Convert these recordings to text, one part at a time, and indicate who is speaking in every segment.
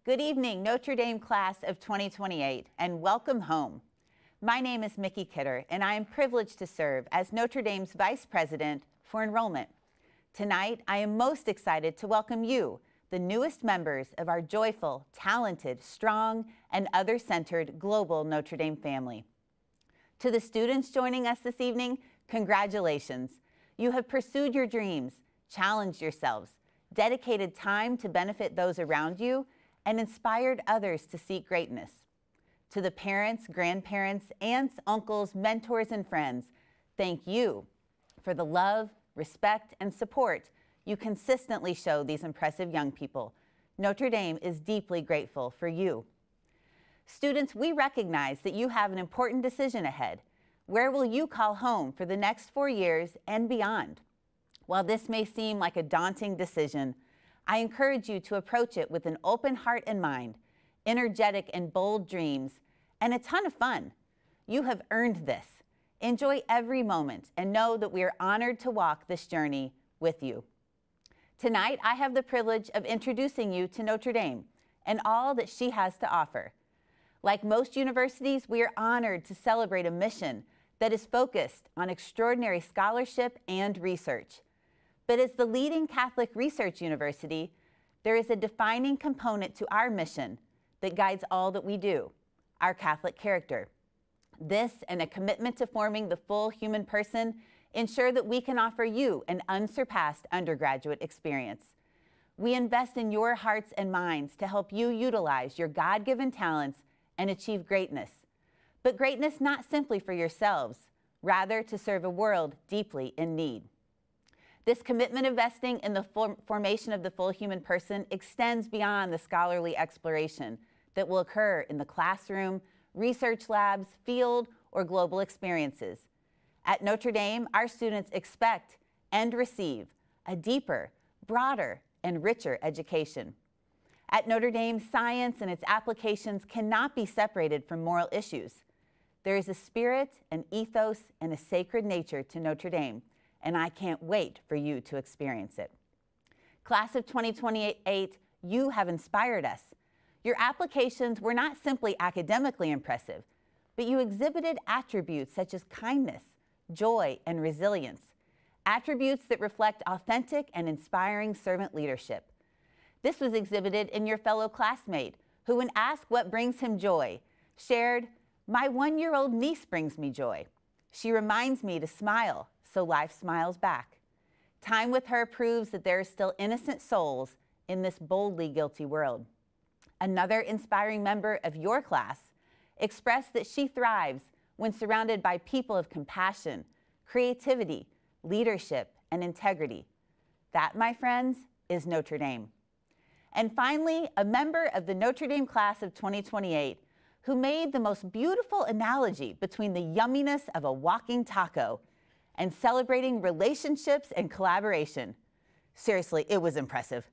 Speaker 1: Good evening, Notre Dame class of 2028, and welcome home. My name is Micki Kidder, and I am privileged to serve as Notre Dame's Vice President for Enrollment. Tonight, I am most excited to welcome you, the newest members of our joyful, talented, strong, and other-centered global Notre Dame family. To the students joining us this evening, congratulations. You have pursued your dreams, challenged yourselves, dedicated time to benefit those around you, and inspired others to seek greatness. To the parents, grandparents, aunts, uncles, mentors, and friends, thank you for the love, respect, and support you consistently show these impressive young people. Notre Dame is deeply grateful for you. Students, we recognize that you have an important decision ahead. Where will you call home for the next 4 years and beyond? While this may seem like a daunting decision, I encourage you to approach it with an open heart and mind, energetic and bold dreams, and a ton of fun. You have earned this. Enjoy every moment and know that we are honored to walk this journey with you. Tonight, I have the privilege of introducing you to Notre Dame and all that she has to offer. Like most universities, we are honored to celebrate a mission that is focused on extraordinary scholarship and research. But as the leading Catholic research university, there is a defining component to our mission that guides all that we do, our Catholic character. This and a commitment to forming the full human person ensure that we can offer you an unsurpassed undergraduate experience. We invest in your hearts and minds to help you utilize your God-given talents and achieve greatness. But greatness not simply for yourselves, rather to serve a world deeply in need. This commitment investing in the formation of the full human person extends beyond the scholarly exploration that will occur in the classroom, research labs, field, or global experiences. At Notre Dame, our students expect and receive a deeper, broader, and richer education. At Notre Dame, science and its applications cannot be separated from moral issues. There is a spirit, an ethos, and a sacred nature to Notre Dame, and I can't wait for you to experience it. Class of 2028, you have inspired us. Your applications were not simply academically impressive, but you exhibited attributes such as kindness, joy, and resilience, attributes that reflect authentic and inspiring servant leadership. This was exhibited in your fellow classmate, who, when asked what brings him joy, shared, "My 1-year-old niece brings me joy. She reminds me to smile, so life smiles back." Time with her proves that there are still innocent souls in this boldly guilty world. Another inspiring member of your class expressed that she thrives when surrounded by people of compassion, creativity, leadership, and integrity. That, my friends, is Notre Dame. And finally, a member of the Notre Dame class of 2028 who made the most beautiful analogy between the yumminess of a walking taco and celebrating relationships and collaboration. Seriously, it was impressive.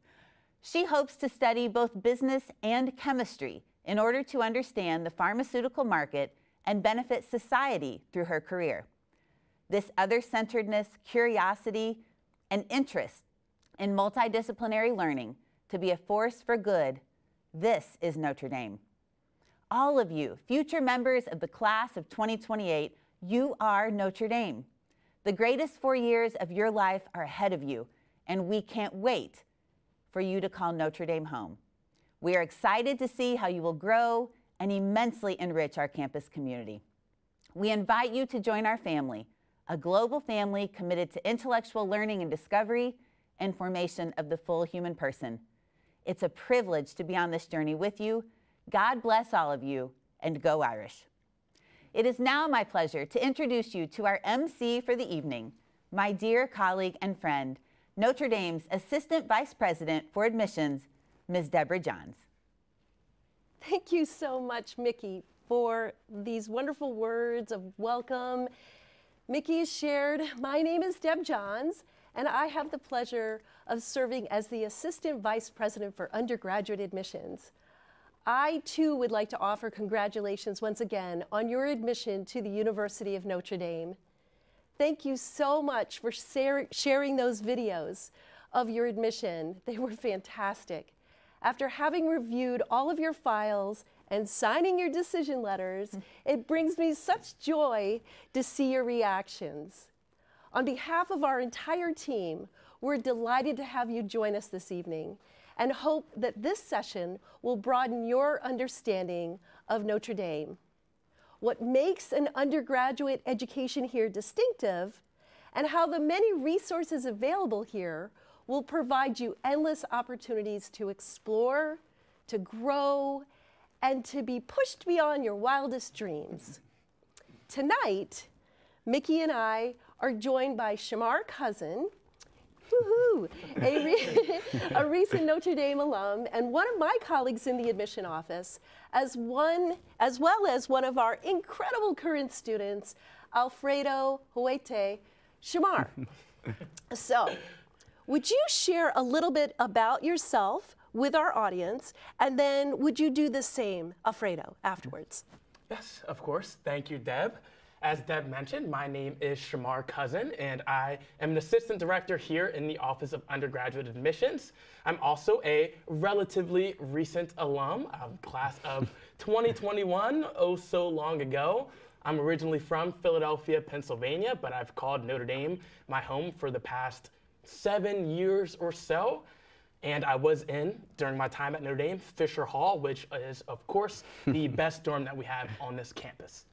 Speaker 1: She hopes to study both business and chemistry in order to understand the pharmaceutical market and benefit society through her career. This other-centeredness, curiosity, and interest in multidisciplinary learning to be a force for good, this is Notre Dame. All of you, future members of the class of 2028, you are Notre Dame. The greatest 4 years of your life are ahead of you, and we can't wait for you to call Notre Dame home. We are excited to see how you will grow and immensely enrich our campus community. We invite you to join our family, a global family committed to intellectual learning and discovery and formation of the full human person. It's a privilege to be on this journey with you. God bless all of you, and go Irish. It is now my pleasure to introduce you to our MC for the evening, my dear colleague and friend, Notre Dame's Assistant Vice President for Admissions, Ms. Deb Johns.
Speaker 2: Thank you so much, Micki, for these wonderful words of welcome. Micki has shared, my name is Deb Johns, and I have the pleasure of serving as the Assistant Vice President for Undergraduate Admissions. I, too, would like to offer congratulations once again on your admission to the University of Notre Dame. Thank you so much for sharing those videos of your admission. They were fantastic. after having reviewed all of your files and signing your decision letters, it brings me such joy to see your reactions. On behalf of our entire team, we're delighted to have you join us this evening and hope that this session will broaden your understanding of Notre Dame, what makes an undergraduate education here distinctive, and how the many resources available here will provide you endless opportunities to explore, to grow, and to be pushed beyond your wildest dreams. Tonight, Micki and I are joined by Shamar Cousin, woohoo, a recent Notre Dame alum and one of my colleagues in the admission office, as well as one of our incredible current students, Alfredo W. Shamar. So, would you share a little bit about yourself with our audience, and then would you do the same, Alfredo, afterwards?
Speaker 3: Yes, of course. Thank you, Deb. As Deb mentioned, my name is Shamar Cousin, and I am an assistant director here in the Office of Undergraduate Admissions. I'm also a relatively recent alum of class of 2021, oh so long ago. I'm originally from Philadelphia, Pennsylvania, but I've called Notre Dame my home for the past 7 years or so. And I was in, during my time at Notre Dame, Fisher Hall, which is, of course, the best dorm that we have on this campus.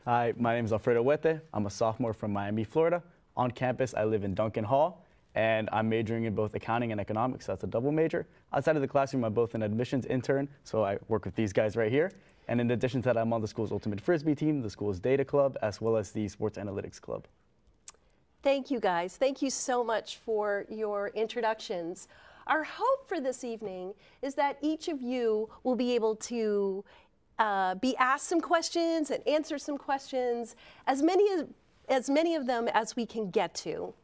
Speaker 4: Hi, my name is Alfredo W. I'm a sophomore from Miami, Florida. On campus, I live in Duncan Hall, and I'm majoring in both accounting and economics. That's a double major. Outside of the classroom, I'm both an admissions intern, so I work with these guys right here. And in addition to that, I'm on the school's Ultimate Frisbee team, the school's Data Club, as well as the Sports Analytics Club.
Speaker 2: Thank you, guys. Thank you so much for your introductions. Our hope for this evening is that each of you will be able to be asked some questions and answer some questions, as many of them as we can get to.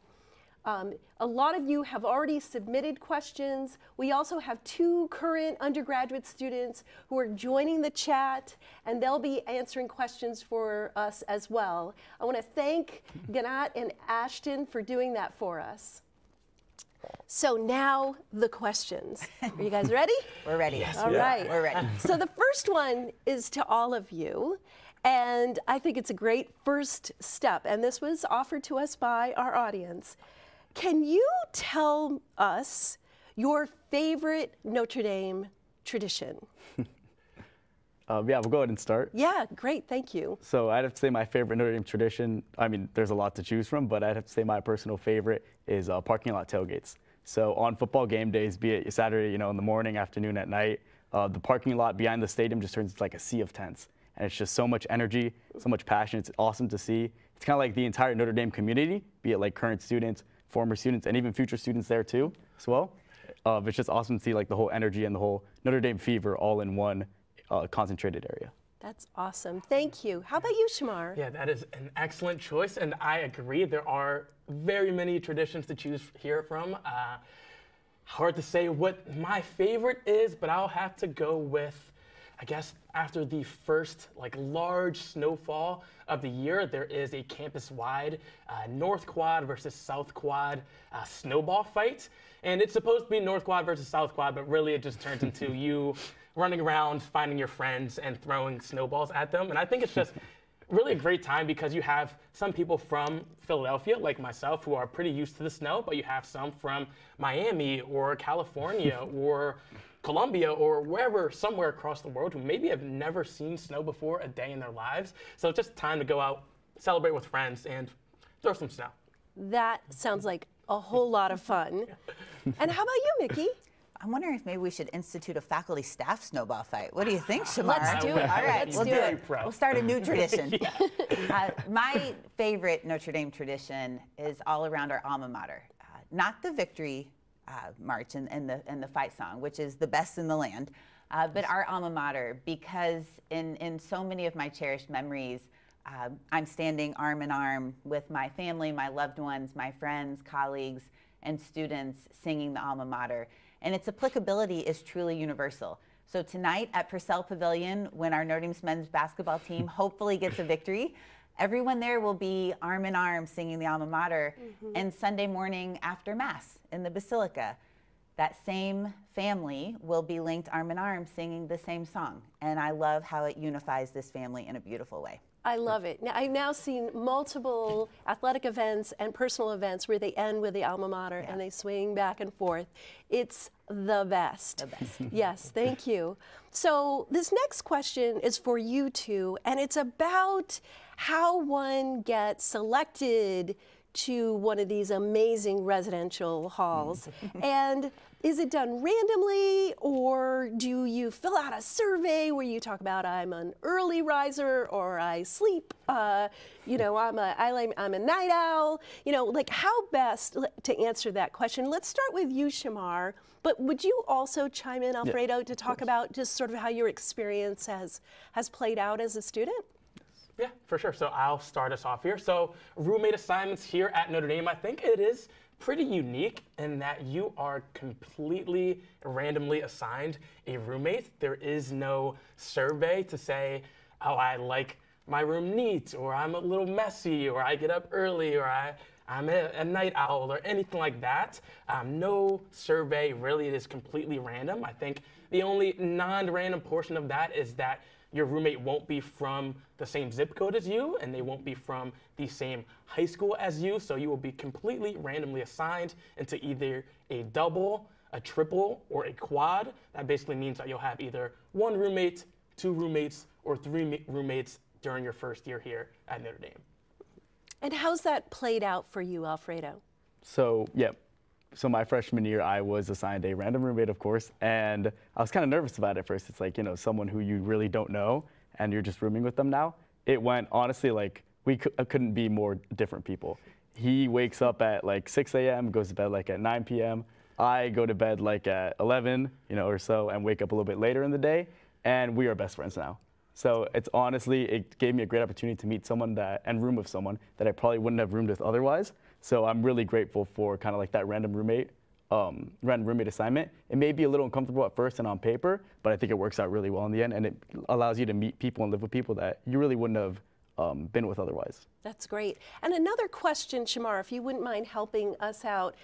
Speaker 2: A lot of you have already submitted questions. We also have 2 current undergraduate students who are joining the chat, and they'll be answering questions for us as well. I want to thank Ganat and Ashton for doing that for us. So now the questions. Are you guys ready?
Speaker 1: We're ready.
Speaker 3: Yes.
Speaker 2: All right.
Speaker 1: We're ready.
Speaker 2: So the first one is to all of you, and I think it's a great first step, and this was offered to us by our audience. Can you tell us your favorite Notre Dame tradition?
Speaker 4: Yeah, we'll go ahead and start.
Speaker 2: Yeah, great, thank you.
Speaker 4: So I'd have to say my favorite Notre Dame tradition, I mean, there's a lot to choose from, but I'd have to say my personal favorite is parking lot tailgates. So on football game days, be it Saturday, in the morning, afternoon, at night, the parking lot behind the stadium just turns into like a sea of tents. And it's just so much energy, so much passion. It's awesome to see. It's kind of like the entire Notre Dame community, be it like current students, former students, and even future students there too, as well. It's just awesome to see like the whole energy and the whole Notre Dame fever all in one concentrated area.
Speaker 2: That's awesome. Thank you. How about you, Shamar?
Speaker 3: Yeah, that is an excellent choice, and I agree. There are very many traditions to choose here from. Hard to say what my favorite is, but I'll have to go with, I guess, after the first large snowfall of the year, there is a campus-wide North Quad versus South Quad snowball fight. And it's supposed to be North Quad versus South Quad, but really it just turns into you running around, finding your friends, and throwing snowballs at them. And I think it's just really a great time because you have some people from Philadelphia, like myself, who are pretty used to the snow, but you have some from Miami or California or Colombia or wherever, somewhere across the world, who maybe have never seen snow before a day in their lives. So it's just time to go out, celebrate with friends, and throw some snow.
Speaker 2: That sounds like a whole lot of fun. And how about you, Micki?
Speaker 1: I'm wondering if maybe we should institute a faculty staff snowball fight. What do you think, Shamar?
Speaker 2: Let's do it.
Speaker 1: All right,
Speaker 2: Let's
Speaker 1: we'll
Speaker 2: do it.
Speaker 1: We'll start a new tradition. My favorite Notre Dame tradition is all around our alma mater. Not the victory march and the fight song, which is the best in the land, but our alma mater, because in so many of my cherished memories, I'm standing arm in arm with my family, my loved ones, my friends, colleagues, and students singing the alma mater. And its applicability is truly universal. So tonight at Purcell Pavilion, when our Notre Dame's men's basketball team hopefully gets a victory, everyone there will be arm in arm singing the alma mater. And Sunday morning after Mass in the Basilica, that same family will be linked arm in arm singing the same song. And I love how it unifies this family in a beautiful way.
Speaker 2: I love it. Now, I've now seen multiple athletic events and personal events where they end with the alma mater and they swing back and forth. It's the best.
Speaker 1: The best.
Speaker 2: Yes, thank you. So this next question is for you two, and it's about how one gets selected to one of these amazing residential halls. And is it done randomly, or do you fill out a survey where you talk about I'm an early riser or I sleep, you know, I'm a night owl, you know, like how best to answer that question? Let's start with you, Shamar, but would you also chime in, Alfredo, to talk about just sort of how your experience has played out as a student?
Speaker 3: Yeah, for sure. So I'll start us off here. So roommate assignments here at Notre Dame, I think it is pretty unique in that you are completely randomly assigned a roommate. There is no survey to say, oh, I like my room neat, or I'm a little messy, or I get up early, or I'm a night owl, or anything like that. No survey, really, it is completely random. I think the only non-random portion of that is that your roommate won't be from the same zip code as you, and they won't be from the same high school as you, so you will be completely randomly assigned into either a double, a triple, or a quad. That basically means that you'll have either one roommate, two roommates, or three roommates during your first year here at Notre Dame.
Speaker 2: And how's that played out for you, Alfredo?
Speaker 4: So, So my freshman year, I was assigned a random roommate, of course, and I was kind of nervous about it at first. It's like, you know, someone who you really don't know, and you're just rooming with them now. It went, honestly, like, couldn't be more different people. He wakes up at like 6 a.m., goes to bed like at 9 p.m. I go to bed like at 11, you know, or so, and wake up a little bit later in the day, and we are best friends now. So it's honestly, it gave me a great opportunity to meet someone and room with someone that I probably wouldn't have roomed with otherwise. So I'm really grateful for kind of like that random roommate assignment. It may be a little uncomfortable at first and on paper, but I think it works out really well in the end, and it allows you to meet people and live with people that you really wouldn't have been with otherwise.
Speaker 2: That's great. And another question, Shamar, if you wouldn't mind helping us out,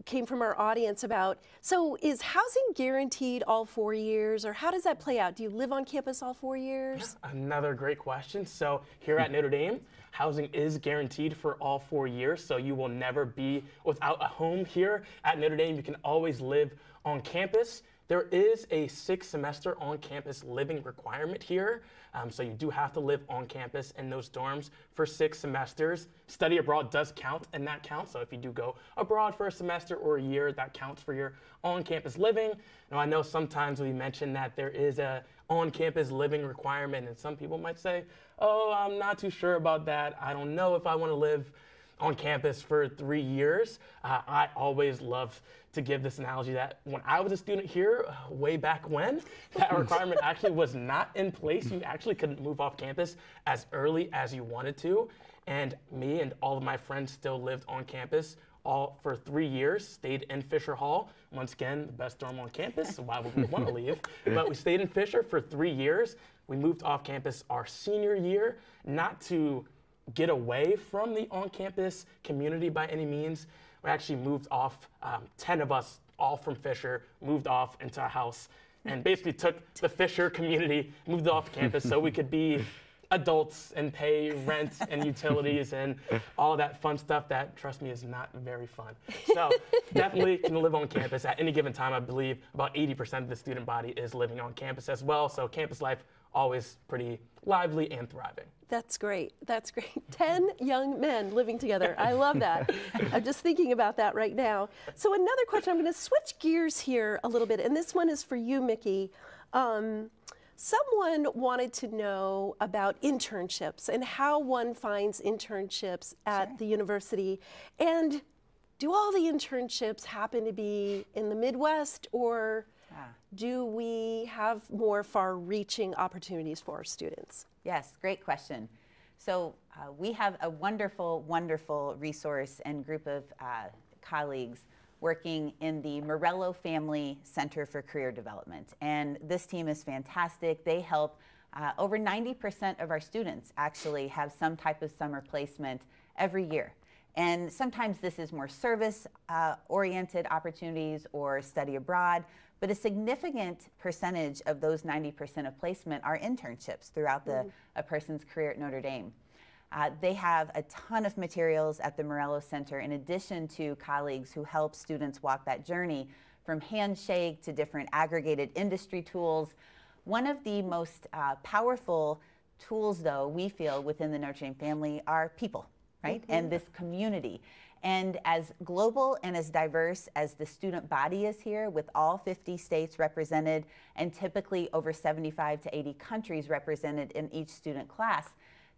Speaker 2: came from our audience about, so is housing guaranteed all 4 years, or how does that play out? Do you live on campus all 4 years?
Speaker 3: Yeah, another great question. So here at Notre Dame, housing is guaranteed for all 4 years, so you will never be without a home here at Notre Dame. You can always live on campus. There is a 6-semester on-campus living requirement here, so you do have to live on campus in those dorms for 6 semesters. Study abroad does count, and that counts. So if you do go abroad for a semester or a year, that counts for your on-campus living. Now I know sometimes we mention that there is a on-campus living requirement, and some people might say, oh, I'm not too sure about that. I don't know if I want to live on campus for 3 years. I always love to give this analogy that when I was a student here, way back when, that requirement actually was not in place. You actually couldn't move off campus as early as you wanted to. And me and all of my friends still lived on campus all for 3 years, stayed in Fisher Hall. Once again, the best dorm on campus, so why would we want to leave? But we stayed in Fisher for 3 years. We moved off campus our senior year, not to get away from the on-campus community by any means. We actually moved off, 10 of us, all from Fisher, moved off into a house and basically took the Fisher community, moved off campus so we could be adults and pay rent and utilities and all that fun stuff that, trust me, is not very fun. So definitely can live on campus. At any given time, I believe about 80% of the student body is living on campus as well. So campus life, always pretty lively and thriving.
Speaker 2: That's great. That's great. 10 young men living together. I love that. I'm just thinking about that right now. So another question, I'm going to switch gears here a little bit, and this one is for you, Micki. Someone wanted to know about internships and how one finds internships at the university. And do all the internships happen to be in the Midwest, or do we have more far-reaching opportunities for our students?
Speaker 1: Yes, great question. So we have a wonderful, wonderful resource and group of colleagues working in the Morello Family Center for Career Development. And this team is fantastic. They help over 90% of our students actually have some type of summer placement every year. And sometimes this is more service-oriented opportunities or study abroad, but a significant percentage of those 90% of placement are internships throughout a person's career at Notre Dame. They have a ton of materials at the Morello Center in addition to colleagues who help students walk that journey from Handshake to different aggregated industry tools. One of the most powerful tools, though, we feel within the Notre Dame family are people, right? And this community. And as global and as diverse as the student body is here, with all 50 states represented and typically over 75 to 80 countries represented in each student class,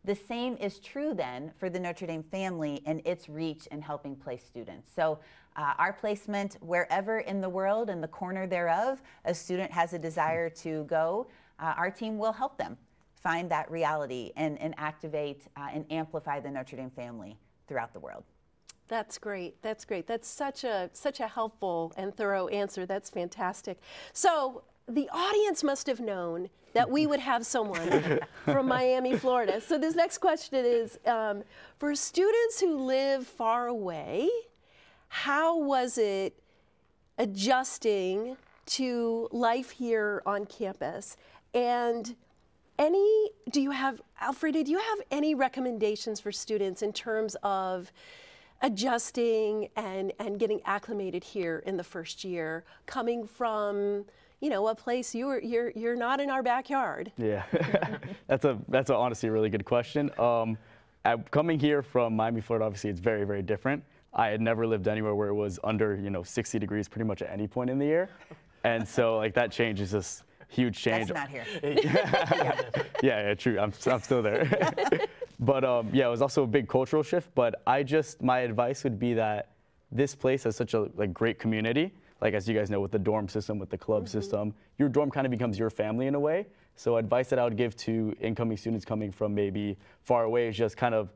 Speaker 1: the same is true then for the Notre Dame family and its reach in helping place students. So our placement wherever in the world, in the corner thereof, a student has a desire to go, our team will help them find that reality and activate and amplify the Notre Dame family throughout the world.
Speaker 2: That's great. That's great. That's such a helpful and thorough answer. That's fantastic. So the audience must have known that we would have someone from Miami, Florida. So this next question is, for students who live far away, how was it adjusting to life here on campus? And Alfredo, do you have any recommendations for students in terms of adjusting and getting acclimated here in the first year, coming from, a place you're not in our backyard?
Speaker 4: Yeah, that's honestly a really good question. Coming here from Miami, Florida, obviously it's very, very different. I had never lived anywhere where it was under 60 degrees pretty much at any point in the year, and so like that change is just huge change.
Speaker 1: That's not here.
Speaker 4: Yeah, true. I'm still there. But yeah, it was also a big cultural shift. But my advice would be that this place has such a great community. Like, as you guys know, with the dorm system, with the club system, your dorm kind of becomes your family in a way. So advice that I would give to incoming students coming from maybe far away is just kind of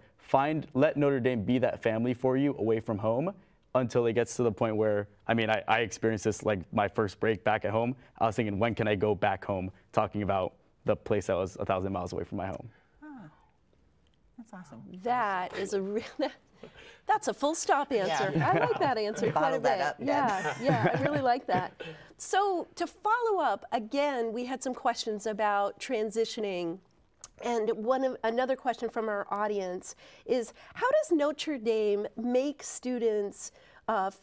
Speaker 4: let Notre Dame be that family for you away from home until it gets to the point where, I experienced this like my first break back at home. I was thinking, when can I go back home, talking about the place that was 1,000 miles away from my home.
Speaker 1: That's awesome.
Speaker 2: That is that's a full stop answer. Yeah. I like that answer quite a bit.
Speaker 1: Up,
Speaker 2: yeah, I really like that. So to follow up, again, we had some questions about transitioning. And another question from our audience is, how does Notre Dame make students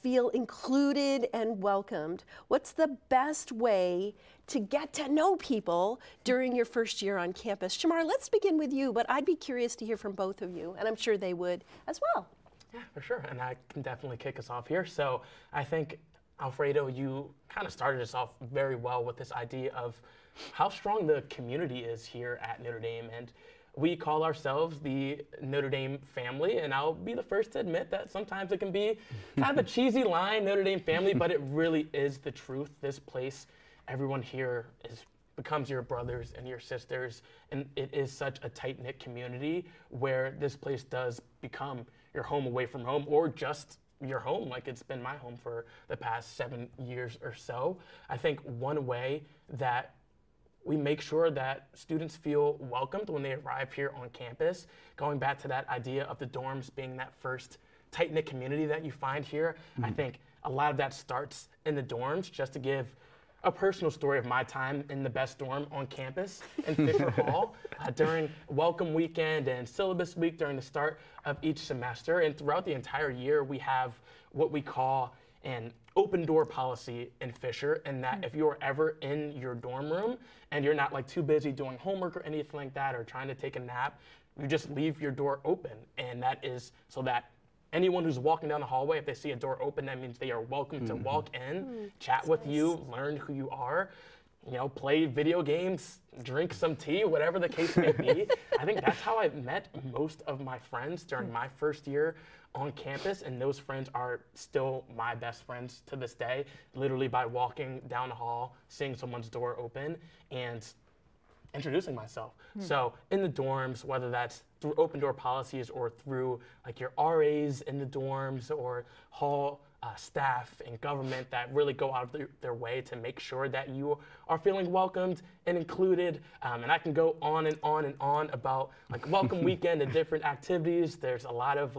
Speaker 2: feel included and welcomed? What's the best way to get to know people during your first year on campus? Shamar, let's begin with you, but I'd be curious to hear from both of you, and I'm sure they would as well.
Speaker 3: Yeah, for sure, and I can definitely kick us off here. So I think, Alfredo, you kind of started us off very well with this idea of how strong the community is here at Notre Dame. And we call ourselves the Notre Dame family, and I'll be the first to admit that sometimes it can be kind of a cheesy line, Notre Dame family, but it really is the truth. This place, everyone here becomes your brothers and your sisters, and it is such a tight-knit community where this place does become your home away from home, or just your home, like it's been my home for the past 7 years or so. I think one way that we make sure that students feel welcomed when they arrive here on campus, going back to that idea of the dorms being that first tight-knit community that you find here, I think a lot of that starts in the dorms. Just to give a personal story of my time in the best dorm on campus in Fisher Hall during welcome weekend and syllabus week during the start of each semester. And throughout the entire year, we have what we call an open door policy in Fisher, and that if you're ever in your dorm room and you're not too busy doing homework or anything like that, or trying to take a nap, you just leave your door open. And that is so that anyone who's walking down the hallway, if they see a door open, that means they are welcome to walk in, chat with you, learn who you are, play video games, drink some tea, whatever the case may be. I think that's how I met most of my friends during my first year on campus, and those friends are still my best friends to this day, literally by walking down the hall, seeing someone's door open, and introducing myself. So in the dorms, whether that's through open door policies or through your RAs in the dorms or hall staff and government that really go out of their way to make sure that you are feeling welcomed and included. And I can go on and on and on about welcome weekend and different activities. There's a lot of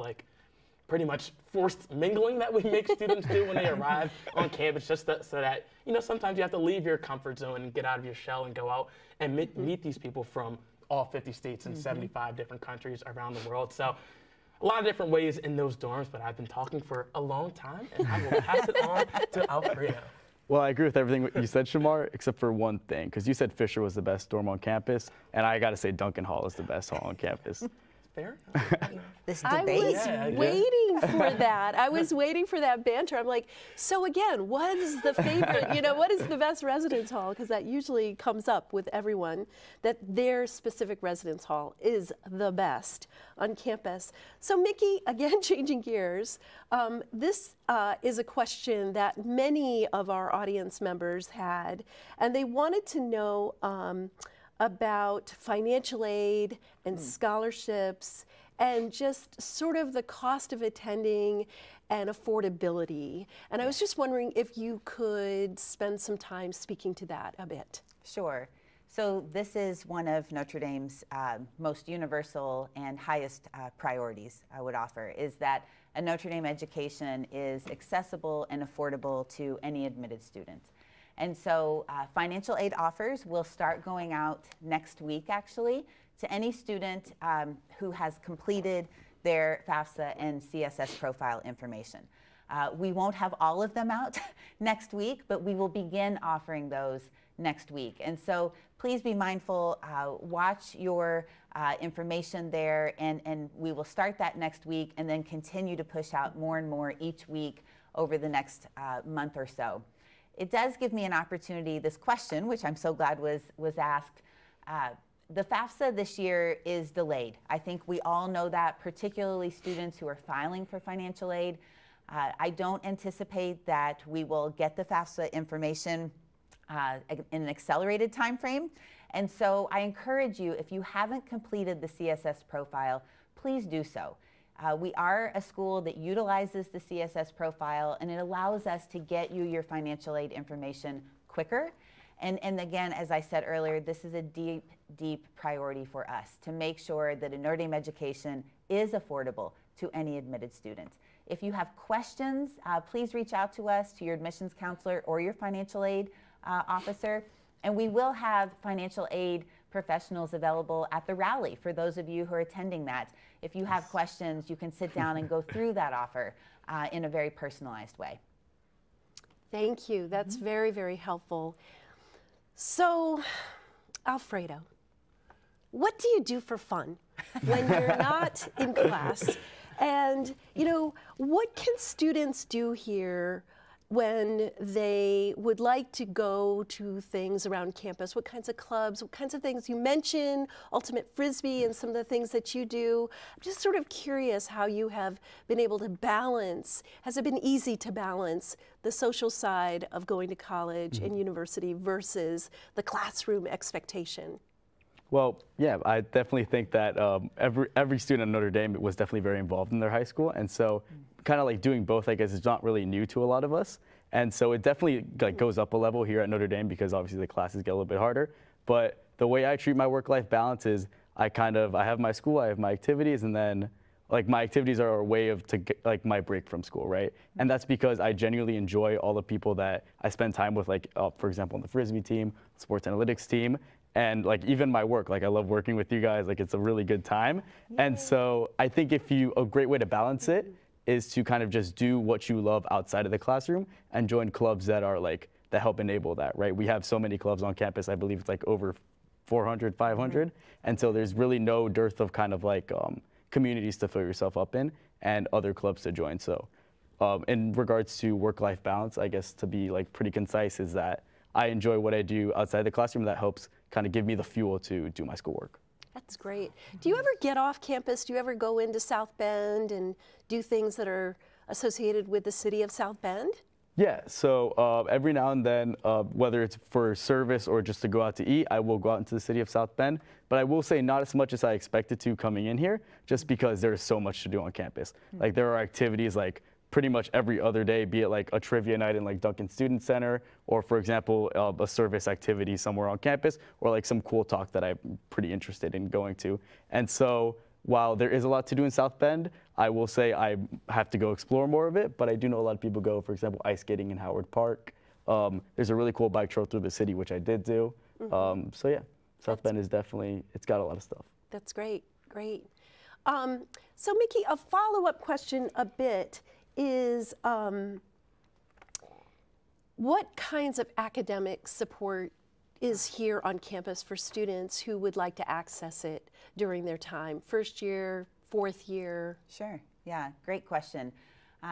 Speaker 3: pretty much forced mingling that we make students do when they arrive on campus, just so that, you know, sometimes you have to leave your comfort zone and get out of your shell and go out and meet these people from all 50 states and 75 different countries around the world. So a lot of different ways in those dorms, but I've been talking for a long time, and I will pass it on to Alfredo.
Speaker 4: Well, I agree with everything you said, Shamar, except for one thing, because you said Fisher was the best dorm on campus, and I got to say Duncan Hall is the best hall on campus.
Speaker 3: Fair?
Speaker 1: This
Speaker 2: I
Speaker 1: debate.
Speaker 2: was waiting for that. I was waiting for that banter. I'm like, so again, what is the favorite, you know, what is the best residence hall? Because that usually comes up with everyone, that their specific residence hall is the best on campus. So Micki, again, changing gears, this is a question that many of our audience members had, and they wanted to know about financial aid and scholarships and just sort of the cost of attending and affordability. And I was just wondering if you could spend some time speaking to that a bit.
Speaker 1: Sure. So this is one of Notre Dame's most universal and highest priorities, I would offer, is that a Notre Dame education is accessible and affordable to any admitted student. And so financial aid offers will start going out next week, actually, to any student who has completed their FAFSA and CSS profile information. We won't have all of them out next week, but we will begin offering those next week. And so please be mindful, watch your information there, and we will start that next week and then continue to push out more and more each week over the next month or so. It does give me an opportunity, this question, which I'm so glad was asked. The FAFSA this year is delayed. I think we all know that, particularly students who are filing for financial aid. I don't anticipate that we will get the FAFSA information in an accelerated time frame. And so I encourage you, if you haven't completed the CSS profile, please do so. We are a school that utilizes the CSS profile, and it allows us to get you your financial aid information quicker. And again, as I said earlier, this is a deep, deep priority for us to make sure that a Notre Dame education is affordable to any admitted student. If you have questions, please reach out to us, to your admissions counselor or your financial aid officer, and we will have financial aid professionals available at the rally for those of you who are attending that. If you have questions, you can sit down and go through that offer in a very personalized way.
Speaker 2: Thank you. That's very, very helpful. So, Alfredo, what do you do for fun when you're not in class? And, you know, what can students do here when they would like to go to things around campus? What kinds of clubs, what kinds of things? You mentioned Ultimate Frisbee and some of the things that you do. I'm just sort of curious how you have been able to balance. Has it been easy to balance the social side of going to college and university versus the classroom expectation?
Speaker 4: Well, yeah, I definitely think that every student at Notre Dame was definitely very involved in their high school, and so kind of like doing both, I guess, is not really new to a lot of us. And so it definitely like goes up a level here at Notre Dame because obviously the classes get a little bit harder. But the way I treat my work-life balance is I have my school, I have my activities, and then like my activities are a way of to get like my break from school, right? And that's because I genuinely enjoy all the people that I spend time with, like for example, on the Frisbee team, sports analytics team, and like even my work. Like I love working with you guys. Like it's a really good time. Yay. And so I think a great way to balance it is to kind of just do what you love outside of the classroom and join clubs that are like, that help enable that, right? We have so many clubs on campus. I believe it's like over 400, 500. And so there's really no dearth of kind of like communities to fill yourself up in and other clubs to join. So in regards to work-life balance, I guess to be like pretty concise is that I enjoy what I do outside the classroom that helps kind of give me the fuel to do my schoolwork.
Speaker 2: That's great. Do you ever get off campus? Do you ever go into South Bend and do things that are associated with the city of South Bend?
Speaker 4: Yeah, so every now and then, whether it's for service or just to go out to eat, I will go out into the city of South Bend. But I will say not as much as I expected to coming in here, just because there's so much to do on campus. Like there are activities like pretty much every other day, be it like a trivia night in like Duncan Student Center, or for example, a service activity somewhere on campus, or like some cool talk that I'm pretty interested in going to. And so while there is a lot to do in South Bend, I will say I have to go explore more of it, but I do know a lot of people go, for example, ice skating in Howard Park. There's a really cool bike trail through the city, which I did do. So yeah, South Bend is definitely, it's got a lot of stuff.
Speaker 2: That's great, great. So Micki, a follow-up question a bit is, what kinds of academic support is here on campus for students who would like to access it during their time, first year, fourth year?
Speaker 1: Sure, yeah, great question.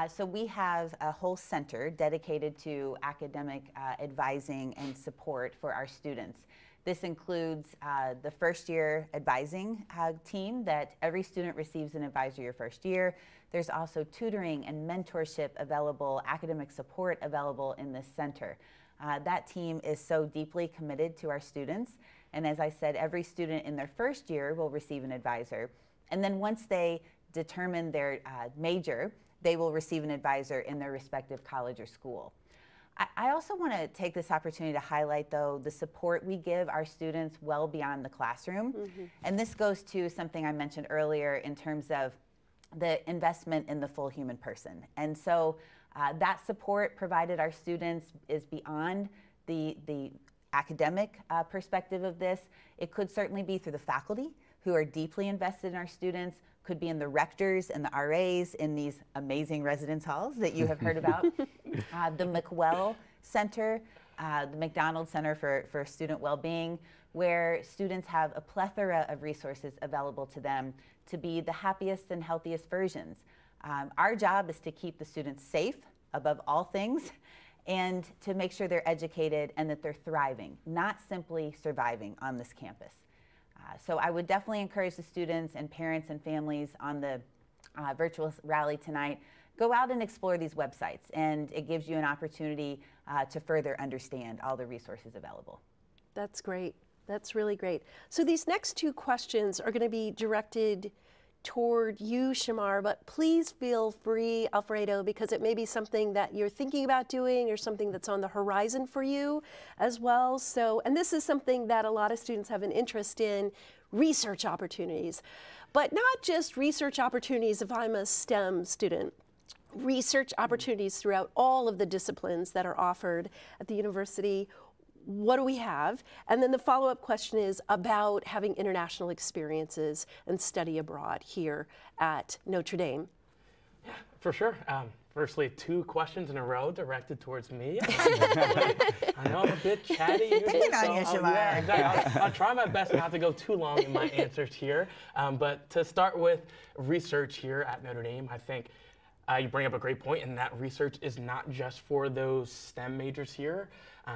Speaker 1: So we have a whole center dedicated to academic advising and support for our students. This includes the first year advising team that every student receives an advisor your first year. There's also tutoring and mentorship available, academic support available in this center. That team is so deeply committed to our students. And as I said, every student in their first year will receive an advisor. And then once they determine their major, they will receive an advisor in their respective college or school. I also want to take this opportunity to highlight, though, the support we give our students well beyond the classroom. And this goes to something I mentioned earlier in terms of the investment in the full human person. And so that support provided our students is beyond the academic perspective of this. It could certainly be through the faculty who are deeply invested in our students, could be in the rectors and the RAs in these amazing residence halls that you have heard about. The McWell Center, the McDonald Center for Student Wellbeing, where students have a plethora of resources available to them to be the happiest and healthiest versions. Our job is to keep the students safe above all things and to make sure they're educated and that they're thriving, not simply surviving on this campus. So I would definitely encourage the students and parents and families on the virtual rally tonight, go out and explore these websites, and it gives you an opportunity to further understand all the resources available.
Speaker 2: That's great. That's really great. So these next two questions are going to be directed toward you, Shamar, but please feel free, Alfredo, because it may be something that you're thinking about doing or something that's on the horizon for you as well. So, and this is something that a lot of students have an interest in, research opportunities, but not just research opportunities if I'm a STEM student. Research opportunities throughout all of the disciplines that are offered at the university. What do we have? And then the follow-up question is about having international experiences and study abroad here at Notre Dame.
Speaker 3: Yeah, for sure. Firstly, two questions in a row directed towards me. I know I'm a bit chatty usually,
Speaker 1: yeah,
Speaker 3: exactly. I'll try my best not to go too long in my answers here. But to start with research here at Notre Dame, I think you bring up a great point in that research is not just for those STEM majors here.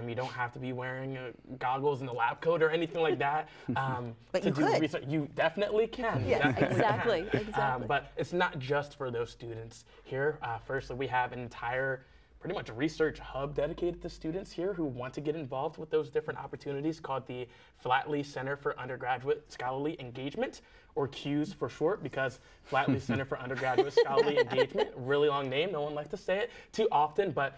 Speaker 3: You don't have to be wearing goggles in the lab coat or anything like that.
Speaker 1: But
Speaker 3: to
Speaker 1: you
Speaker 3: do
Speaker 1: could.
Speaker 3: Research. You definitely can.
Speaker 2: Yeah,
Speaker 3: Definitely can.
Speaker 2: exactly.
Speaker 3: But it's not just for those students here. Firstly, we have an entire pretty much research hub dedicated to students here who want to get involved with those different opportunities called the Flatley Center for Undergraduate Scholarly Engagement, or CUES for short, because Flatley Center for Undergraduate Scholarly Engagement, really long name, no one likes to say it too often, but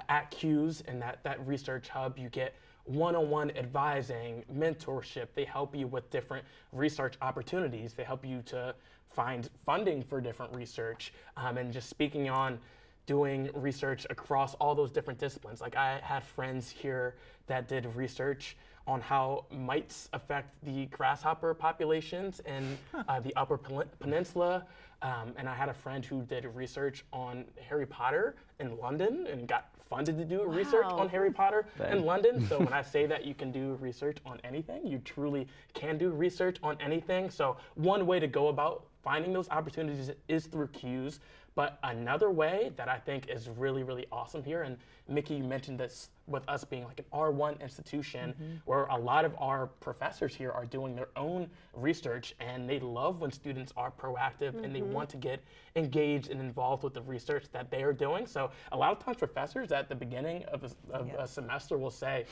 Speaker 3: at CUES and that research hub, you get one-on-one advising, mentorship. They help you with different research opportunities. They help you to find funding for different research, and just speaking on doing research across all those different disciplines. Like I had friends here that did research on how mites affect the grasshopper populations in the Upper Peninsula. And I had a friend who did research on Harry Potter in London and got funded to do research on Harry Potter in London. So when I say that you can do research on anything, you truly can do research on anything. So one way to go about finding those opportunities is through CUES. But another way that I think is really, really awesome here, and Micki, you mentioned this with us being like an R1 institution, where a lot of our professors here are doing their own research, and they love when students are proactive and they want to get engaged and involved with the research that they are doing. So a lot of times professors at the beginning of a semester will say,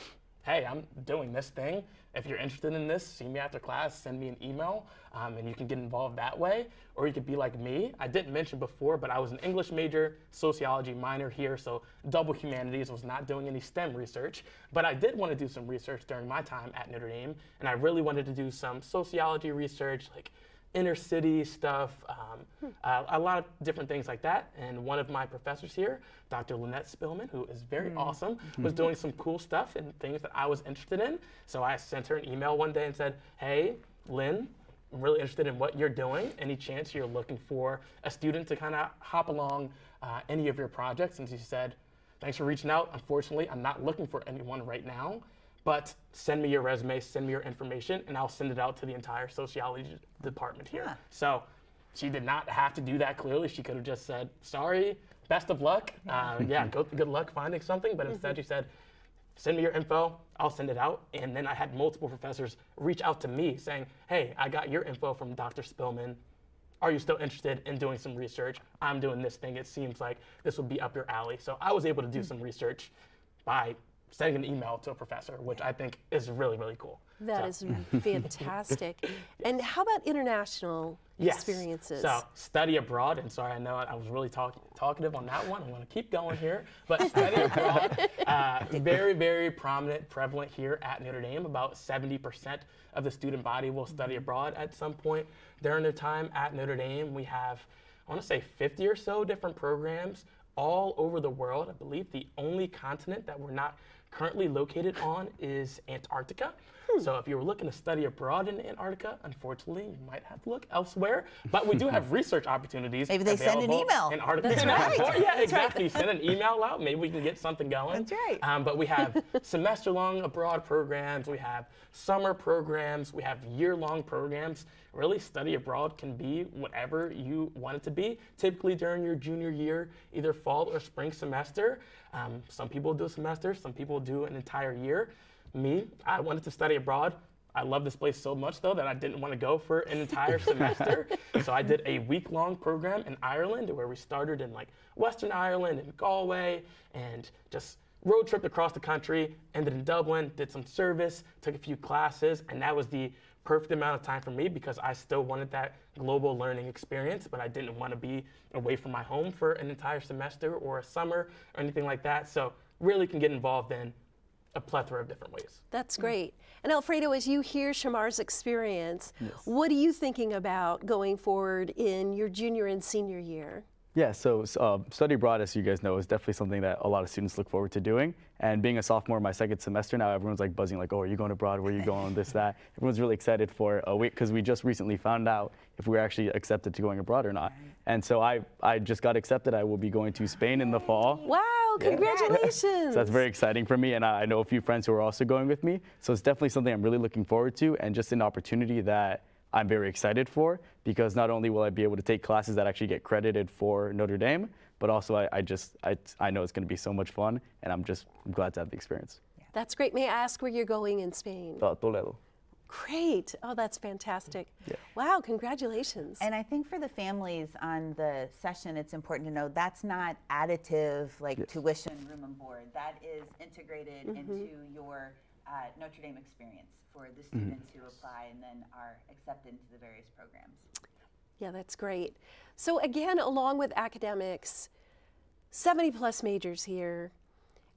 Speaker 3: hey, I'm doing this thing. If you're interested in this, see me after class, send me an email, and you can get involved that way. Or you could be like me. I didn't mention before, but I was an English major, sociology minor here, so double humanities, was not doing any STEM research. But I did want to do some research during my time at Notre Dame, and I really wanted to do some sociology research, like inner city stuff, a lot of different things like that. And one of my professors here, Dr. Lynette Spillman, who is very awesome, was doing some cool stuff and things that I was interested in. So I sent her an email one day and said, hey, Lynn, I'm really interested in what you're doing. Any chance you're looking for a student to kind of hop along any of your projects? And she said, thanks for reaching out. Unfortunately, I'm not looking for anyone right now, but send me your resume, send me your information, and I'll send it out to the entire sociology department here.
Speaker 1: Yeah.
Speaker 3: So she did not have to do that, clearly. She could have just said, sorry, best of luck. Good luck finding something. But instead she said, send me your info, I'll send it out. And then I had multiple professors reach out to me saying, hey, I got your info from Dr. Spillman. Are you still interested in doing some research? I'm doing this thing. It seems like this would be up your alley. So I was able to do some research by sending an email to a professor, which I think is really, really cool.
Speaker 2: That is fantastic. And how about international experiences?
Speaker 3: So study abroad, and sorry, I know I was really talkative on that one. I'm going to keep going here. But study abroad, very, very prevalent here at Notre Dame. About 70% of the student body will study abroad at some point during their time at Notre Dame. We have, I want to say, 50 or so different programs all over the world. I believe the only continent that we're not currently located on is Antarctica. So if you were looking to study abroad in Antarctica, unfortunately, you might have to look elsewhere. But we do have research opportunities.
Speaker 1: Maybe they send an email.
Speaker 3: In Antarctica.
Speaker 1: That's right.
Speaker 3: Yeah, exactly. Send an email out. Maybe we can get something going.
Speaker 1: That's right.
Speaker 3: But we have semester-long abroad programs. We have summer programs. We have year-long programs. Really, study abroad can be whatever you want it to be. Typically during your junior year, either fall or spring semester. Some people do a semester. Some people do an entire year. Me, I wanted to study abroad. I love this place so much, though, that I didn't want to go for an entire semester. So I did a week-long program in Ireland, where we started in like Western Ireland and Galway, and just road tripped across the country, ended in Dublin, did some service, took a few classes, and that was the perfect amount of time for me because I still wanted that global learning experience, but I didn't want to be away from my home for an entire semester or a summer or anything like that. So really can get involved in a plethora of different ways.
Speaker 2: That's great. And Alfredo, as you hear Shamar's experience, what are you thinking about going forward in your junior and senior year?
Speaker 4: Yeah, so study abroad, as you guys know, is definitely something that a lot of students look forward to doing. And being a sophomore in my second semester now, everyone's like buzzing, like, oh, are you going abroad? Where are you going? This, that. Everyone's really excited for a week because we just recently found out if we were actually accepted to going abroad or not. And so I just got accepted. I will be going to Spain in the fall.
Speaker 2: Wow, congratulations.
Speaker 4: So that's very exciting for me. And I know a few friends who are also going with me. So it's definitely something I'm really looking forward to and just an opportunity that I'm very excited for because not only will I be able to take classes that actually get credited for Notre Dame, but also I know it's going to be so much fun, and I'm glad to have the experience.
Speaker 2: That's great. May I ask where you're going in Spain?
Speaker 4: Toledo.
Speaker 2: Great. Oh, that's fantastic.
Speaker 4: Yeah.
Speaker 2: Wow, congratulations.
Speaker 1: And I think for the families on the session, it's important to know that's not additive, like tuition, room and board. That is integrated into your Notre Dame experience for the students who apply and then are accepted into the various programs.
Speaker 2: Yeah, that's great. So again, along with academics, 70+ majors here.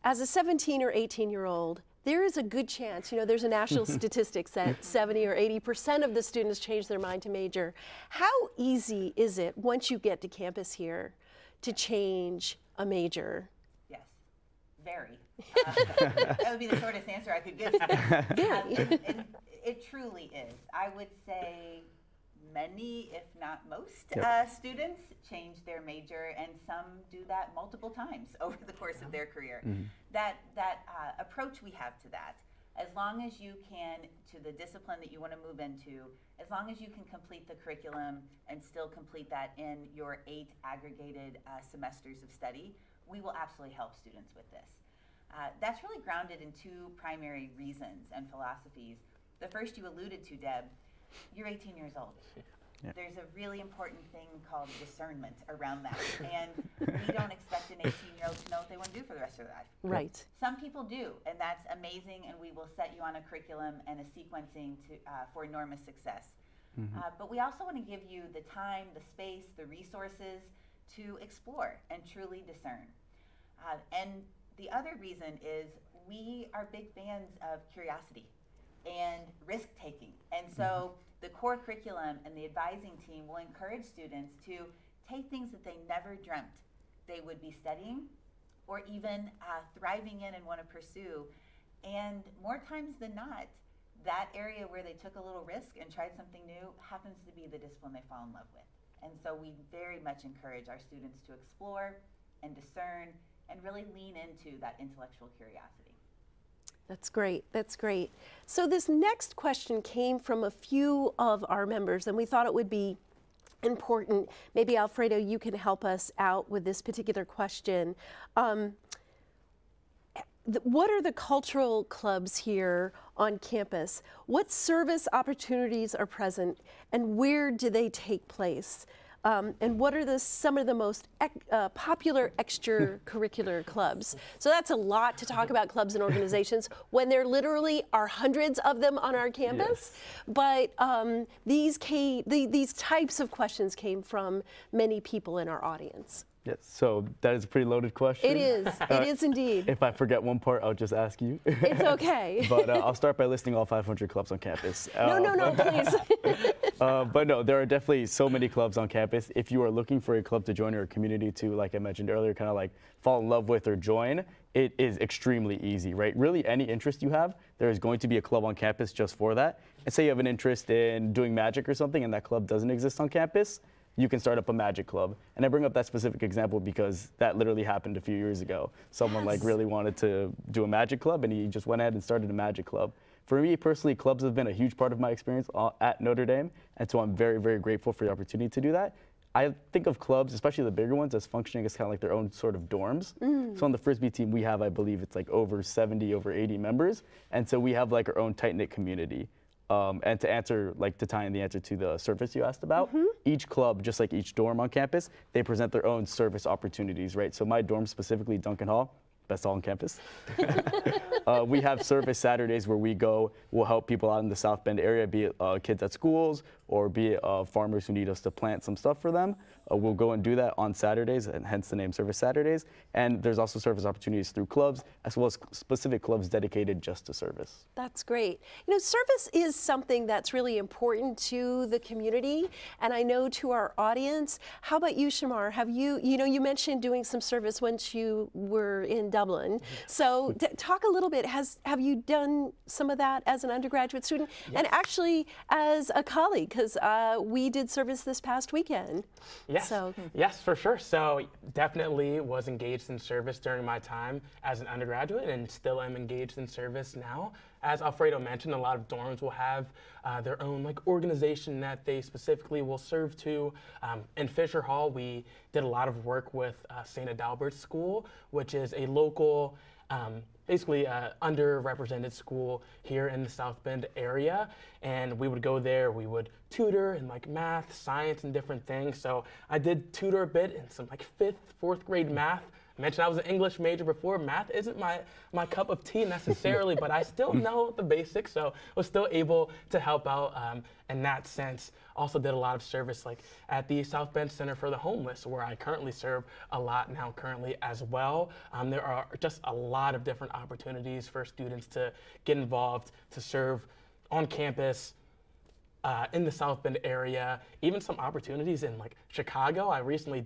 Speaker 2: As a 17 or 18-year-old, there is a good chance, there's a national statistics that 70 or 80% of the students change their mind to major. How easy is it once you get to campus here to change a major?
Speaker 1: Yes, very. That would be the shortest answer I could give to that. It truly is. I would say many, if not most, students change their major, and some do that multiple times over the course of their career. That approach we have to that, as long as you can, to the discipline that you want to move into, as long as you can complete the curriculum and still complete that in your 8 aggregated semesters of study, we will absolutely help students with this. That's really grounded in 2 primary reasons and philosophies. The first you alluded to, Deb. You're 18 years old. There's a really important thing called discernment around that. And we don't expect an 18-year-old to know what they want to do for the rest of their life.
Speaker 2: Right.
Speaker 1: Some people do, and that's amazing, and we will set you on a curriculum and a sequencing for enormous success. But we also want to give you the time, the space, the resources to explore and truly discern. And the other reason is we are big fans of curiosity. and risk-taking. And so the core curriculum and the advising team will encourage students to take things that they never dreamt they would be studying or even thriving in and want to pursue. And more times than not, that area where they took a little risk and tried something new happens to be the discipline they fall in love with. And so we very much encourage our students to explore and discern and really lean into that intellectual curiosity.
Speaker 2: That's great. That's great. So this next question came from a few of our members, and we thought it would be important. Maybe Alfredo, you can help us out with this particular question. What are the cultural clubs here on campus? What service opportunities are present, and where do they take place? And what are some of the most popular extracurricular clubs? So that's a lot to talk about clubs and organizations when there literally are hundreds of them on our campus. Yes. But these types of questions came from many people in our audience.
Speaker 4: Yes, so that is a pretty loaded question.
Speaker 2: It is. It is indeed.
Speaker 4: If I forget one part, I'll just ask you.
Speaker 2: It's okay.
Speaker 4: But I'll start by listing all 500 clubs on campus.
Speaker 2: No, please.
Speaker 4: But no, there are definitely so many clubs on campus. If you are looking for a club to join or a community to, like I mentioned earlier, kind of like fall in love with or join, it is extremely easy, right? Really, any interest you have, there is going to be a club on campus just for that. And say you have an interest in doing magic or something and that club doesn't exist on campus, you can start up a magic club. And I bring up that specific example because that literally happened a few years ago. Someone like really wanted to do a magic club and he just went ahead and started a magic club. For me personally, clubs have been a huge part of my experience at Notre Dame, and so I'm very, very grateful for the opportunity to do that. I think of clubs, especially the bigger ones, as functioning as kind of like their own sort of dorms. So on the Frisbee team, we have, I believe it's like over 70, over 80 members. And so we have like our own tight-knit community. And to answer, like to tie in the answer to the service you asked about, each club, just like each dorm on campus, they present their own service opportunities, right? So my dorm specifically, Duncan Hall, best hall on campus. We have service Saturdays where we'll help people out in the South Bend area, be it kids at schools or be it farmers who need us to plant some stuff for them. We'll go and do that on Saturdays, and hence the name Service Saturdays. And there's also service opportunities through clubs, as well as specific clubs dedicated just to service.
Speaker 2: That's great. You know, service is something that's really important to the community, and I know to our audience. How about you, Shamar? Have you you mentioned doing some service once you were in Dublin. So talk a little bit, have you done some of that as an undergraduate student? Yes. And actually as a colleague, because we did service this past weekend.
Speaker 3: Yes. So. Yes, for sure. So definitely was engaged in service during my time as an undergraduate and still am engaged in service now. As Alfredo mentioned, a lot of dorms will have their own like organization that they specifically will serve to. In Fisher Hall, we did a lot of work with St. Adalbert's School, which is a local basically underrepresented school here in the South Bend area, and we would go there, we would tutor in like math, science, and different things. So I did tutor a bit in some like 5th, 4th grade math. I mentioned I was an English major before. Math isn't my cup of tea necessarily, but I still know the basics, so was still able to help out in that sense. Also did a lot of service like at the South Bend Center for the Homeless, where I currently serve a lot now currently as well. There are just a lot of different opportunities for students to get involved, to serve on campus, in the South Bend area, even some opportunities in like Chicago. I recently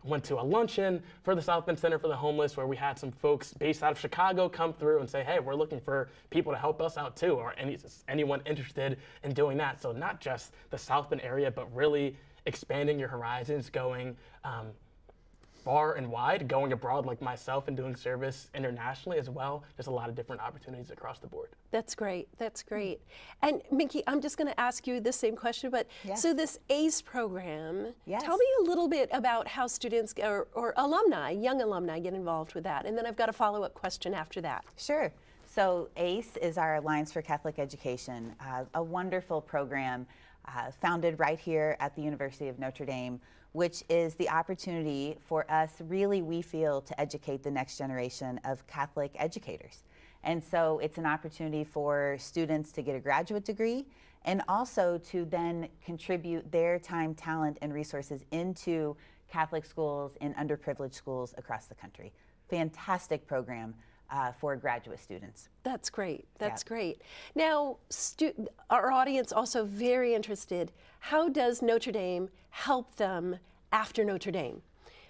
Speaker 3: went to a luncheon for the South Bend Center for the Homeless, where we had some folks based out of Chicago come through and say, hey, we're looking for people to help us out too, or anyone interested in doing that. So not just the South Bend area, but really expanding your horizons, going far and wide, going abroad like myself and doing service internationally as well. There's a lot of different opportunities across the board.
Speaker 2: That's great. That's great. And Micki, I'm just going to ask you the same question, but so this ACE program, tell me a little bit about how students or alumni, young alumni, get involved with that. And then I've got a follow-up question after that.
Speaker 1: Sure. So ACE is our Alliance for Catholic Education, a wonderful program founded right here at the University of Notre Dame, which is the opportunity for us, really, we feel, to educate the next generation of Catholic educators. And so it's an opportunity for students to get a graduate degree and also to then contribute their time, talent, and resources into Catholic schools and underprivileged schools across the country. Fantastic program. for graduate students.
Speaker 2: That's great. That's great. Now, our audience also very interested. How does Notre Dame help them after Notre Dame?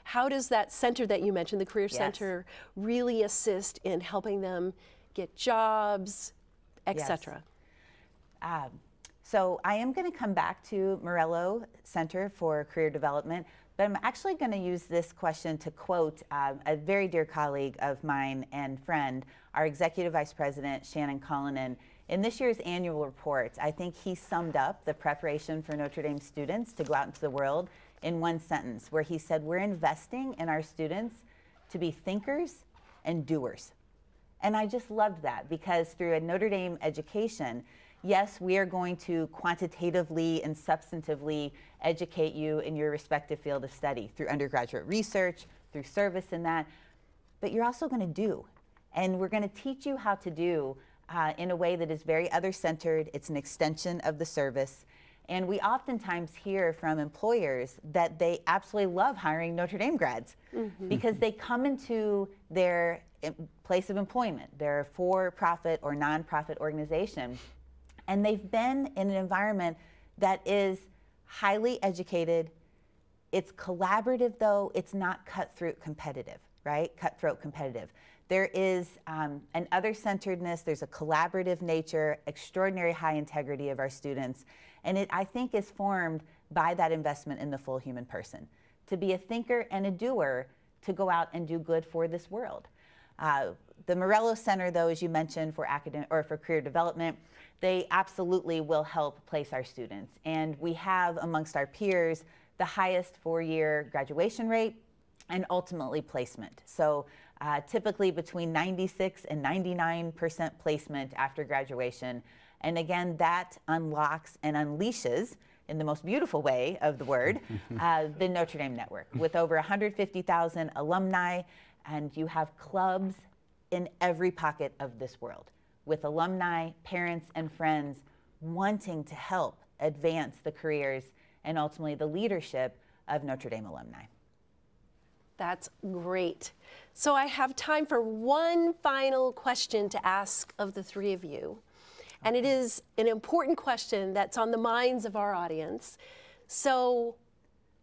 Speaker 2: How does that center that you mentioned, the Career Center, really assist in helping them get jobs, etc.?
Speaker 1: So I am going to come back to Morello Center for Career Development, but I'm actually going to use this question to quote a very dear colleague of mine and friend, our Executive Vice President, Shannon Cullinan. In this year's annual report, I think he summed up the preparation for Notre Dame students to go out into the world in one sentence, where he said, we're investing in our students to be thinkers and doers. And I just loved that, because through a Notre Dame education, yes, we are going to quantitatively and substantively educate you in your respective field of study through undergraduate research, through service in that, but you're also going to do. And we're going to teach you how to do in a way that is very other-centered. It's an extension of the service. And we oftentimes hear from employers that they absolutely love hiring Notre Dame grads because they come into their place of employment, their for-profit or non-profit organization, and they've been in an environment that is highly educated. It's collaborative, though. It's not cutthroat competitive, right? Cutthroat competitive. There is an other-centeredness. There's a collaborative nature, extraordinary high integrity of our students. And it, I think, is formed by that investment in the full human person. To be a thinker and a doer, to go out and do good for this world. The Morello Center, though, as you mentioned, for academic or for career development, they absolutely will help place our students. And we have, amongst our peers, the highest four-year graduation rate and ultimately placement. So typically between 96 and 99% placement after graduation. And again, that unlocks and unleashes, in the most beautiful way of the word, the Notre Dame network with over 150,000 alumni, and you have clubs in every pocket of this world with alumni, parents, and friends wanting to help advance the careers and ultimately the leadership of Notre Dame alumni.
Speaker 2: That's great. So I have time for one final question to ask of the three of you. And it is an important question that's on the minds of our audience. So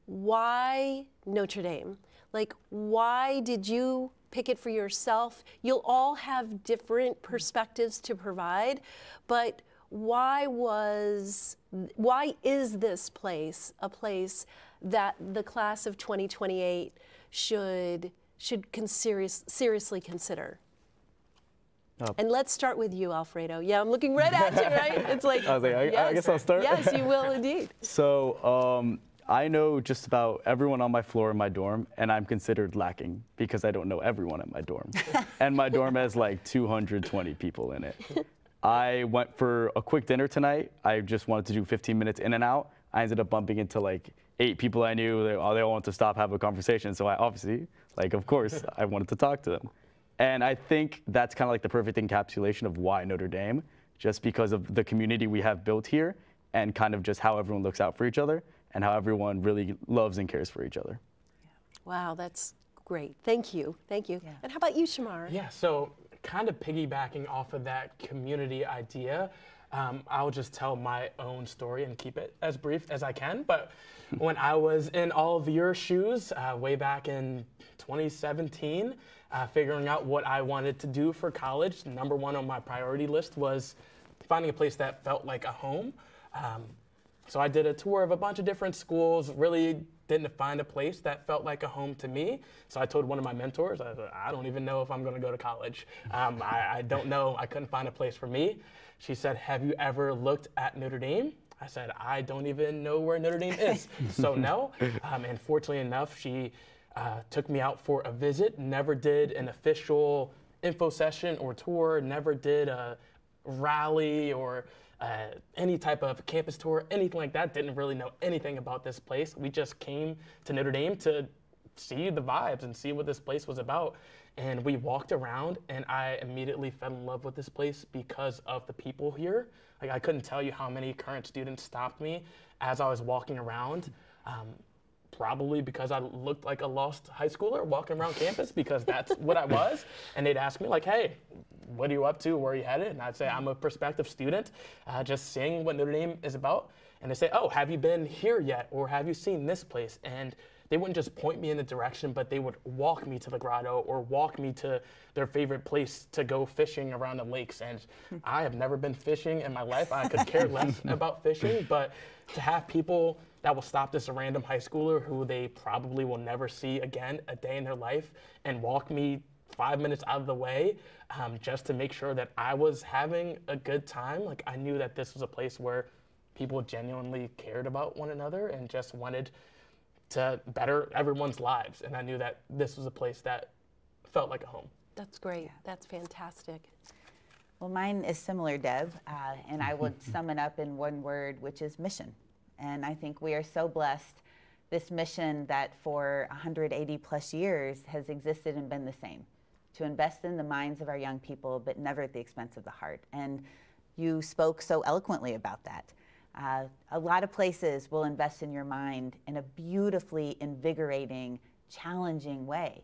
Speaker 2: why Notre Dame? Like, why did you pick it for yourself? You'll all have different perspectives to provide, but why is this place a place that the class of 2028 should seriously consider? And let's start with you, Alfredo. Yeah, I'm looking right at you, right? It's like,
Speaker 4: I was like, I guess I'll start.
Speaker 2: Yes, you will indeed.
Speaker 4: So I know just about everyone on my floor in my dorm, and I'm considered lacking because I don't know everyone in my dorm. And my dorm has like 220 people in it. I went for a quick dinner tonight. I just wanted to do 15 minutes in and out. I ended up bumping into like 8 people I knew. They all wanted to stop, have a conversation. So I obviously, of course, I wanted to talk to them. And I think that's kind of like the perfect encapsulation of why Notre Dame, just because of the community we have built here and kind of just how everyone looks out for each other and how everyone really loves and cares for each other.
Speaker 2: Wow, that's great. Thank you. Thank you. Yeah. And how about you, Shamar?
Speaker 3: Yeah, so kind of piggybacking off of that community idea, I'll just tell my own story and keep it as brief as I can. But when I was in all of your shoes way back in 2017, figuring out what I wanted to do for college, number one on my priority list was finding a place that felt like a home. So I did a tour of a bunch of different schools, really didn't find a place that felt like a home to me. So I told one of my mentors, I said, I don't even know if I'm gonna go to college. I don't know, I couldn't find a place for me. She said, have you ever looked at Notre Dame? I said, I don't even know where Notre Dame is. So no, and fortunately enough, she took me out for a visit, never did an official info session or tour, never did a rally or any type of campus tour, anything like that. Didn't really know anything about this place. We just came to Notre Dame to see the vibes and see what this place was about. And we walked around and I immediately fell in love with this place because of the people here. Like, I couldn't tell you how many current students stopped me as I was walking around. probably because I looked like a lost high schooler walking around campus, because that's what I was. And they'd ask me like, hey, what are you up to? Where are you headed? And I'd say, I'm a prospective student, just seeing what Notre Dame is about. And they say, oh, have you been here yet? Or have you seen this place? And they wouldn't just point me in the direction, but they would walk me to the grotto or walk me to their favorite place to go fishing around the lakes. And I have never been fishing in my life. I could care less about fishing, but to have people that will stop this random high schooler who they probably will never see again a day in their life and walk me 5 minutes out of the way, just to make sure that I was having a good time. Like, I knew that this was a place where people genuinely cared about one another and just wanted to better everyone's lives. And I knew that this was a place that felt like a home.
Speaker 2: That's great. That's fantastic.
Speaker 1: Well, mine is similar, Deb, and I would sum it up in one word, which is mission. And I think we are so blessed, this mission that for 180 plus years has existed and been the same, to invest in the minds of our young people, but never at the expense of the heart. And you spoke so eloquently about that. A lot of places will invest in your mind in a beautifully invigorating, challenging way.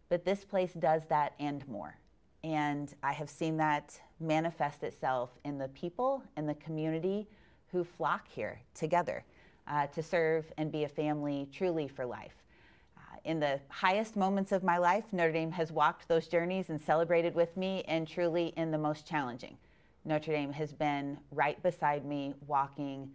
Speaker 1: But this place does that and more. And I have seen that manifest itself in the people and the community who flock here together to serve and be a family truly for life. In the highest moments of my life, Notre Dame has walked those journeys and celebrated with me, and truly in the most challenging, Notre Dame has been right beside me, walking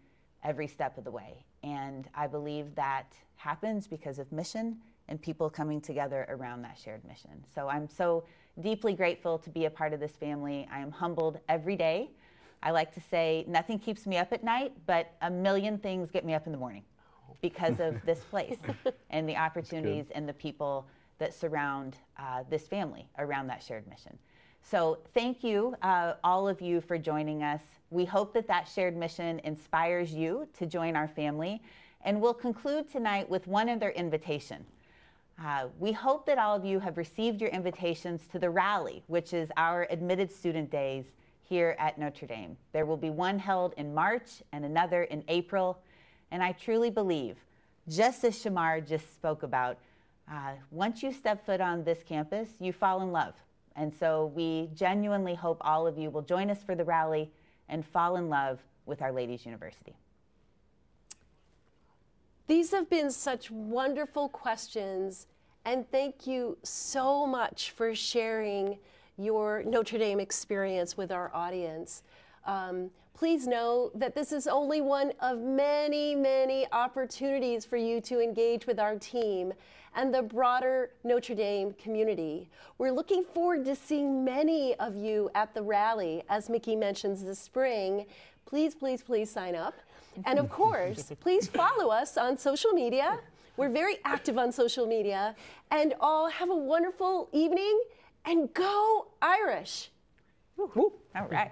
Speaker 1: every step of the way. And I believe that happens because of mission and people coming together around that shared mission. So I'm so deeply grateful to be a part of this family. I am humbled every day. I like to say nothing keeps me up at night, but a million things get me up in the morning because of this place and the opportunities and the people that surround this family around that shared mission. So thank you, all of you, for joining us. We hope that that shared mission inspires you to join our family. And we'll conclude tonight with one other invitation. We hope that all of you have received your invitations to the rally, which is our admitted student days here at Notre Dame. There will be one held in March and another in April. And I truly believe, just as Shamar just spoke about, once you step foot on this campus, you fall in love. And so we genuinely hope all of you will join us for the rally and fall in love with Our Ladies University.
Speaker 2: These have been such wonderful questions, and thank you so much for sharing your Notre Dame experience with our audience. Please know that this is only one of many, many opportunities for you to engage with our team and the broader Notre Dame community. We're looking forward to seeing many of you at the rally, as Micki mentions this spring. Please, please, please sign up. And of course, please follow us on social media. We're very active on social media. And all have a wonderful evening, and go Irish.
Speaker 1: All right.